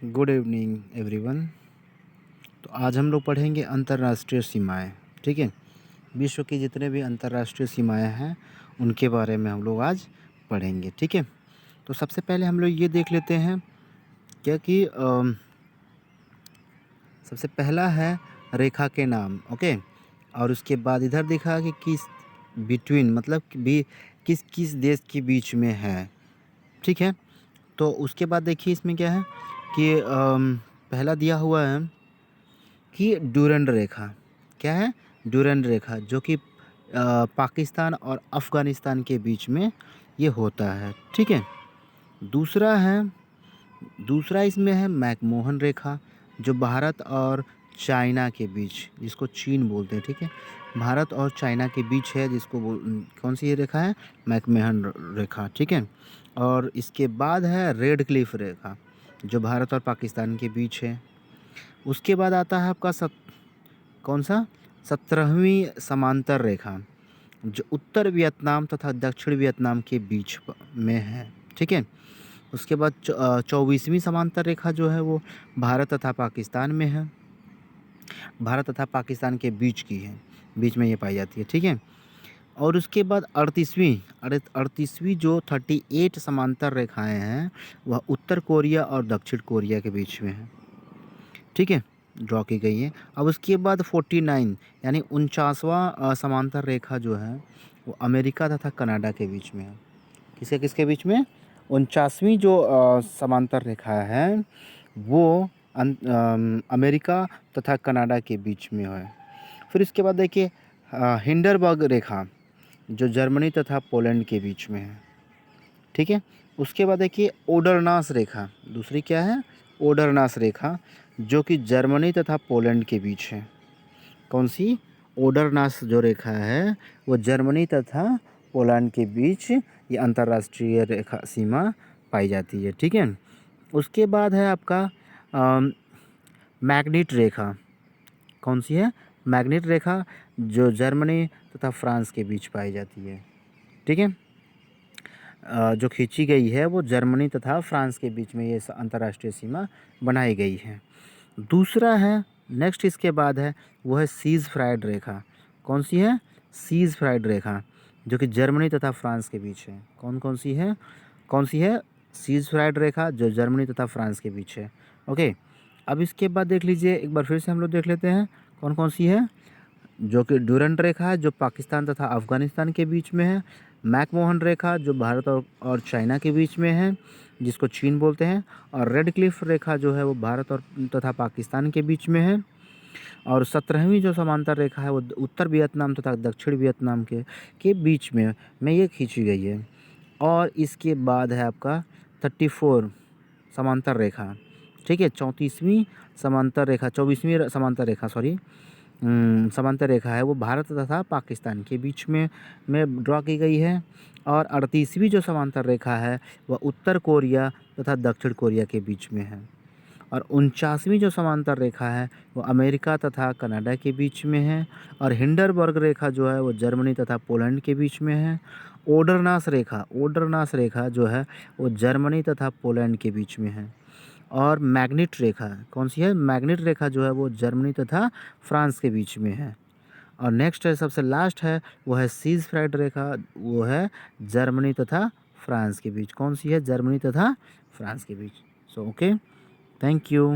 Good evening everyone. तो आज हम लोग पढ़ेंगे अंतर्राष्ट्रीय सीमाएं। ठीक है, विश्व की जितने भी अंतर्राष्ट्रीय सीमाएं हैं उनके बारे में हम लोग आज पढ़ेंगे। ठीक है, तो सबसे पहले हम लोग ये देख लेते हैं क्या कि सबसे पहला है रेखा के नाम। ओके, और उसके बाद इधर देखा कि किस बिटवीन मतलब कि भी किस किस देश के बीच में है। ठीक है, तो उसके बाद देखिए इसमें क्या है कि पहला दिया हुआ है कि डूरंड रेखा। क्या है? डूरंड रेखा, जो कि पाकिस्तान और अफ़गानिस्तान के बीच में ये होता है। ठीक है, दूसरा है दूसरा इसमें है मैकमोहन रेखा, जो भारत और चाइना के बीच, जिसको चीन बोलते हैं। ठीक है, भारत और चाइना के बीच है, जिसको कौन सी ये रेखा है? मैकमोहन रेखा। ठीक है, और इसके बाद है रेड क्लिफ रेखा, जो भारत और पाकिस्तान के बीच है। उसके बाद आता है आपका कौन सा? 17वीं समांतर रेखा, जो उत्तर वियतनाम तथा दक्षिण वियतनाम के बीच में है। ठीक है, उसके बाद 24वीं समांतर रेखा जो है वो भारत तथा पाकिस्तान में है, भारत तथा पाकिस्तान के बीच की है, बीच में ये पाई जाती है। ठीक है, और उसके बाद 38वीं जो 38 समांतर रेखाएं हैं वह उत्तर कोरिया और दक्षिण कोरिया के बीच में है। ठीक है, ड्रॉ की गई है। अब उसके बाद 49 यानी 49वां समांतर रेखा जो है वो अमेरिका तथा कनाडा के बीच में है। किसके किसके बीच में? 49वीं जो समांतर रेखा है वो अमेरिका तथा कनाडा के बीच में है। फिर इसके बाद देखिए हिंडरबर्ग रेखा, जो जर्मनी तथा पोलैंड के बीच में है। ठीक है, उसके बाद देखिए ओडरनास रेखा, दूसरी क्या है? ओडरनास रेखा, जो कि जर्मनी तथा पोलैंड के बीच है। कौन सी? ओडरनास जो रेखा है वो जर्मनी तथा पोलैंड के बीच ये अंतर्राष्ट्रीय रेखा सीमा पाई जाती है। ठीक है, उसके बाद है आपका मैग्नेट रेखा। कौन सी है? मैग्नेट रेखा, जो जर्मनी तथा फ्रांस के बीच पाई जाती है। ठीक है, जो खींची गई है वो जर्मनी तथा फ्रांस के बीच में ये अंतर्राष्ट्रीय सीमा बनाई गई है। दूसरा है, नेक्स्ट इसके बाद है वो है सीज फ्राइड रेखा। कौन सी है? सीज फ्राइड रेखा, जो कि जर्मनी तथा फ्रांस के बीच है। कौन सी है? सीज फ्राइड रेखा, जो जर्मनी तथा फ्रांस के बीच है। ओके, अब इसके बाद देख लीजिए, एक बार फिर से हम लोग देख लेते हैं कौन कौन सी है। जो कि डूरंड रेखा है, जो पाकिस्तान तथा अफ़गानिस्तान के बीच में है। मैकमोहन रेखा, जो भारत और चाइना के बीच में है, जिसको चीन बोलते हैं। और रेड क्लिफ रेखा जो है वो भारत और तथा पाकिस्तान के बीच में है। और 17वीं जो समांतर रेखा है वो उत्तर वियतनाम तथा दक्षिण वियतनाम के बीच में ये खींची गई है। और इसके बाद है आपका 34 समांतर रेखा। ठीक है, 34वीं समांतर रेखा, 24वीं समांतर रेखा, सॉरी, समांतर रेखा है वो भारत तथा पाकिस्तान के बीच में ड्रॉ की गई है। और 38वीं जो समांतर रेखा है वह उत्तर कोरिया तथा दक्षिण कोरिया के बीच में है। और 49वीं जो समांतर रेखा है वो अमेरिका तथा कनाडा के बीच में है। और हिंडरबर्ग रेखा जो है वो जर्मनी तथा पोलैंड के बीच में है। ओडरनास रेखा जो है वो जर्मनी तथा पोलैंड के बीच में है। और मैग्नेट रेखा, कौन सी है? मैग्नेट रेखा जो है वो जर्मनी तथा फ्रांस के बीच में है। और नेक्स्ट है, सबसे लास्ट है, वो है सीज फ्राइड रेखा, वो है जर्मनी तथा फ्रांस के बीच। कौन सी है? जर्मनी तथा फ्रांस के बीच। So okay, thank you.